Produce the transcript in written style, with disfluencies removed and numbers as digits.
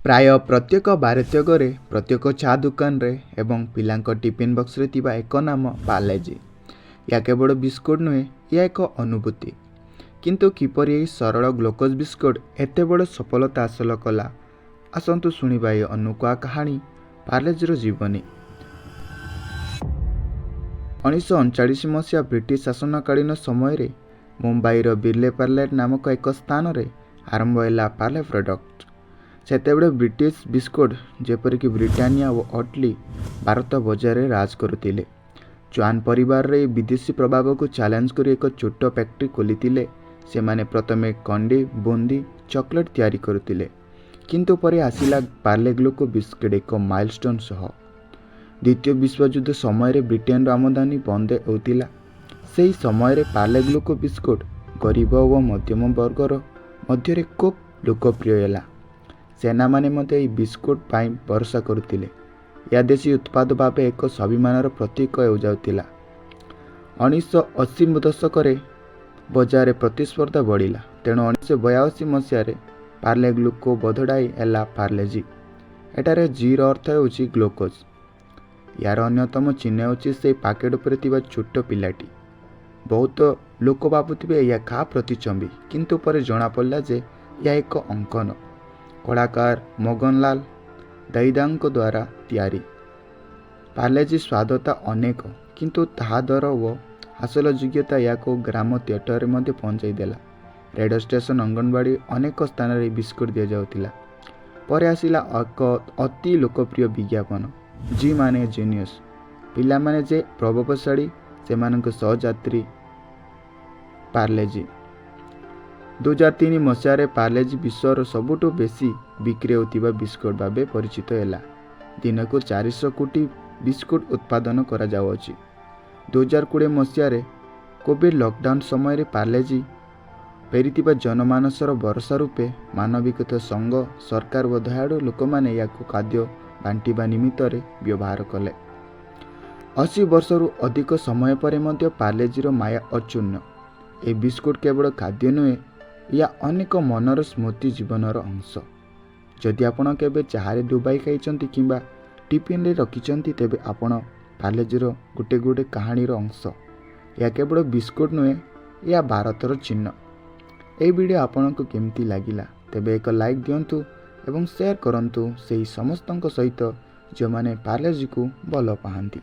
ପ୍ରାୟ ପ୍ରତ୍ୟେକ ଭାରତୀୟ ଘରେ ପ୍ରତ୍ୟେକ ଚା ଦୋକାନରେ ଏବଂ ପିଲାଙ୍କ ଟିଫିନ୍ ବକ୍ସରେ ଥିବା ଏକ ନାମ ପାର୍ଲେଜି। ଏହା କେବଳ ବିସ୍କୁଟ ନୁହେଁ, ଏହା ଏକ ଅନୁଭୂତି। କିନ୍ତୁ କିପରି ଏହି ସରଳ ଗ୍ଲୁକୋଜ୍ ବିସ୍କୁଟ ଏତେ ବଡ଼ ସଫଳତା ହାସଲ କଲା, ଆସନ୍ତୁ ଶୁଣିବା ଏହି ଅନୋଖା କାହାଣୀ ପାର୍ଲେଜିର ଜୀବନୀ। 1939 ମସିହା ବ୍ରିଟିଶ ଶାସନକାଳୀନ ସମୟରେ ମୁମ୍ବାଇର ବିର୍ଲେ ପାର୍ଲେ ନାମକ ଏକ ସ୍ଥାନରେ ଆରମ୍ଭ ହେଲା ପାର୍ଲେ ପ୍ରଡକ୍ଟ। ସେତେବେଳେ ବ୍ରିଟିଶ ବିସ୍କୁଟ ଯେପରିକି ବ୍ରିଟାନିଆ ଓ ଅଟଲି ଭାରତ ବଜାରରେ ରାଜ କରୁଥିଲେ। ଚୌହାନ ପରିବାରର ଏହି ବିଦେଶୀ ପ୍ରଭାବକୁ ଚ୍ୟାଲେଞ୍ଜ କରି ଏକ ଛୋଟ ଫ୍ୟାକ୍ଟ୍ରି ଖୋଲିଥିଲେ। ସେମାନେ ପ୍ରଥମେ କଣ୍ଡି, ବୁନ୍ଦି, ଚକୋଲେଟ୍ ତିଆରି କରୁଥିଲେ, କିନ୍ତୁ ପରେ ଆସିଲା ପାର୍ଲେ ଗ୍ଲୁକୋ ବିସ୍କୁଟ ଏକ ମାଇଲଷ୍ଟୋନ୍ ସହ। ଦ୍ୱିତୀୟ ବିଶ୍ୱଯୁଦ୍ଧ ସମୟରେ ବ୍ରିଟେନର ଆମଦାନୀ ବନ୍ଦ ହେଉଥିଲା। ସେହି ସମୟରେ ପାର୍ଲେ ଗ୍ଲୁକୋ ବିସ୍କୁଟ ଗରିବ ଓ ମଧ୍ୟମ ବର୍ଗର ମଧ୍ୟରେ ଖୁବ୍ ଲୋକପ୍ରିୟ ହେଲା। ସେନାମାନେ ମଧ୍ୟ ଏହି ବିସ୍କୁଟ ପାଇଁ ଭରସା କରୁଥିଲେ। ଏହା ଦେଶୀ ଉତ୍ପାଦ ଭାବେ ଏକ ସ୍ୱାଭିମାନର ପ୍ରତୀକ ହେଉଯାଉଥିଲା। 1980 ଦଶକରେ ବଜାରରେ ପ୍ରତିସ୍ପର୍ଦ୍ଧା ବଢ଼ିଲା, ତେଣୁ 1982 ମସିହାରେ ପାର୍ଲେ ଗ୍ଲୁକୋ ବଦଳାଇ ହେଲା ପାର୍ଲେଜି। ଏଠାରେ ଜିର ଅର୍ଥ ହେଉଛି ଗ୍ଲୁକୋଜ୍। ଏହାର ଅନ୍ୟତମ ଚିହ୍ନ ହେଉଛି ସେହି ପ୍ୟାକେଟ୍ ଉପରେ ଥିବା ଛୋଟ ପିଲାଟି। ବହୁତ ଲୋକ ଭାବୁଥିବେ ଏହା କାହା ପ୍ରତିଛବି, କିନ୍ତୁ ପରେ ଜଣାପଡ଼ିଲା ଯେ ଏହା ଏକ ଅଙ୍କନ କଳାକାର ମଗନଲାଲ ଦୈଦାଙ୍କ ଦ୍ୱାରା ତିଆରି। ପାର୍ଲେଜି ସ୍ୱାଦତା ଅନେକ, କିନ୍ତୁ ତାହା ଦର ଓ ହାସଲ ଯୋଗ୍ୟତା ଏହାକୁ ଗ୍ରାମ ଥିଏଟରରେ ମଧ୍ୟ ପହଞ୍ଚାଇ ଦେଲା। ରେଡ଼ିଓ ଷ୍ଟେସନ, ଅଙ୍ଗନବାଡ଼ି ଅନେକ ସ୍ଥାନରେ ଏହି ବିସ୍କୁଟ ଦିଆଯାଉଥିଲା। ପରେ ଆସିଲା ଏକ ଅତି ଲୋକପ୍ରିୟ ବିଜ୍ଞାପନ, ଜି ମାନେ ଜିନିୟସ୍। ପିଲାମାନେ ଯେ ପ୍ରଭାବଶାଳୀ, ସେମାନଙ୍କ ସହଯାତ୍ରୀ ପାର୍ଲେଜି। 2003 ମସିହାରେ ପାର୍ଲେଜି ବିଶ୍ୱର ସବୁଠୁ ବେଶୀ ବିକ୍ରି ହେଉଥିବା ବିସ୍କୁଟ ଭାବେ ପରିଚିତ ହେଲା। ଦିନକୁ 400 କୋଟି ବିସ୍କୁଟ ଉତ୍ପାଦନ କରାଯାଉଅଛି। 2020 ମସିହାରେ କୋଭିଡ୍ ଲକଡାଉନ ସମୟରେ ପାର୍ଲେଜି ଫେରିଥିବା ଜନମାନସର ଭରସା ରୂପେ ମାନବିକତା ସଂଘ, ସରକାର ଓ ଦୟାଳୁ ଲୋକମାନେ ଏହାକୁ ଖାଦ୍ୟ ବାଣ୍ଟିବା ନିମିତ୍ତରେ ବ୍ୟବହାର କଲେ। 80 ବର୍ଷରୁ ଅଧିକ ସମୟ ପରେ ମଧ୍ୟ ପାର୍ଲେଜିର ମାୟା ଅଚୂନ୍ୟ। ଏହି ବିସ୍କୁଟ କେବଳ ଖାଦ୍ୟ ନୁହେଁ, ଏହା ଅନେକ ମନର ସ୍ମୃତି, ଜୀବନର ଅଂଶ। ଯଦି ଆପଣ କେବେ ଚାହାରେ ଡୁବାଇ ଖାଇଛନ୍ତି କିମ୍ବା ଟିଫିନ୍ରେ ରଖିଛନ୍ତି, ତେବେ ଆପଣ ପାର୍ଲେଜିର ଗୋଟେ କାହାଣୀର ଅଂଶ। ଏହା କେବଳ ବିସ୍କୁଟ ନୁହେଁ, ଏହା ଭାରତର ଚିହ୍ନ। ଏହି ଭିଡ଼ିଓ ଆପଣଙ୍କୁ କେମିତି ଲାଗିଲା, ତେବେ ଏକ ଲାଇକ୍ ଦିଅନ୍ତୁ ଏବଂ ସେୟାର କରନ୍ତୁ ସେହି ସମସ୍ତଙ୍କ ସହିତ ଯେଉଁମାନେ ପାର୍ଲେଜିକୁ ଭଲ ପାଆନ୍ତି।